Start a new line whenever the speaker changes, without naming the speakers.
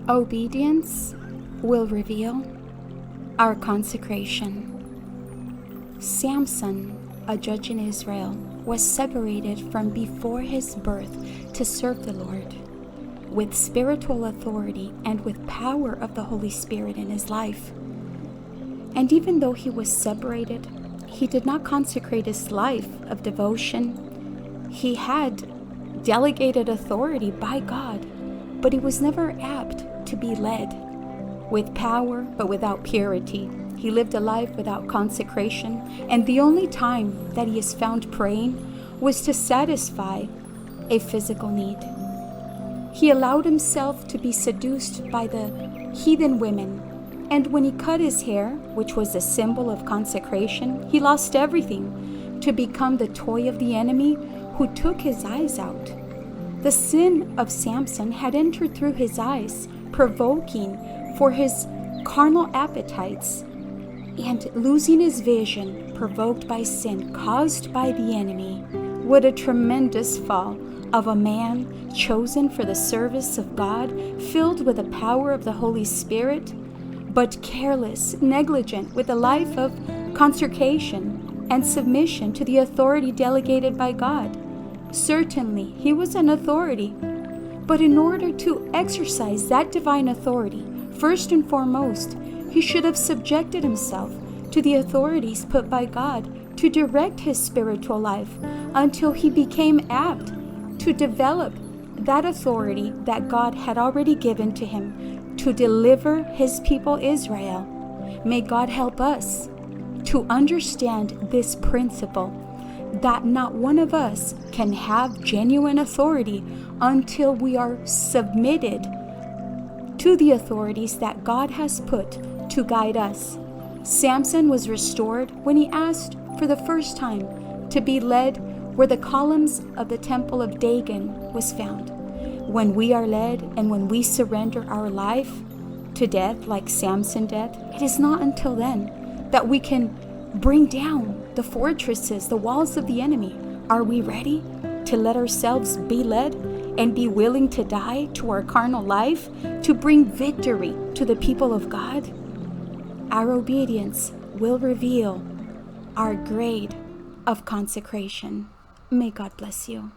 Obedience will reveal our consecration. Samson, a judge in Israel, was separated from before his birth to serve the Lord with spiritual authority and with power of the Holy Spirit in his life. And even though he was separated, he did not consecrate his life of devotion. He had delegated authority by God, but he was never apt to be led with power but without purity. He lived a life without consecration, and the only time that he is found praying was to satisfy a physical need. He allowed himself to be seduced by the heathen women, and when he cut his hair, which was a symbol of consecration, he lost everything to become the toy of the enemy who took his eyes out. The sin of Samson had entered through his eyes, provoking for his carnal appetites, and losing his vision, provoked by sin, caused by the enemy. What a tremendous fall of a man chosen for the service of God, filled with the power of the Holy Spirit, but careless, negligent with a life of consecration and submission to the authority delegated by God. Certainly, he was an authority, but in order to exercise that divine authority, first and foremost, he should have subjected himself to the authorities put by God to direct his spiritual life until he became apt to develop that authority that God had already given to him to deliver his people Israel. May God help us to understand this principle, that not one of us can have genuine authority until we are submitted to the authorities that God has put to guide us. Samson was restored when he asked for the first time to be led where the columns of the temple of Dagon was found. When we are led and when we surrender our life to death like Samson did, it is not until then that we can bring down the fortresses, the walls of the enemy. Are we ready to let ourselves be led and be willing to die to our carnal life to bring victory to the people of God? Our obedience will reveal our grade of consecration. May God bless you.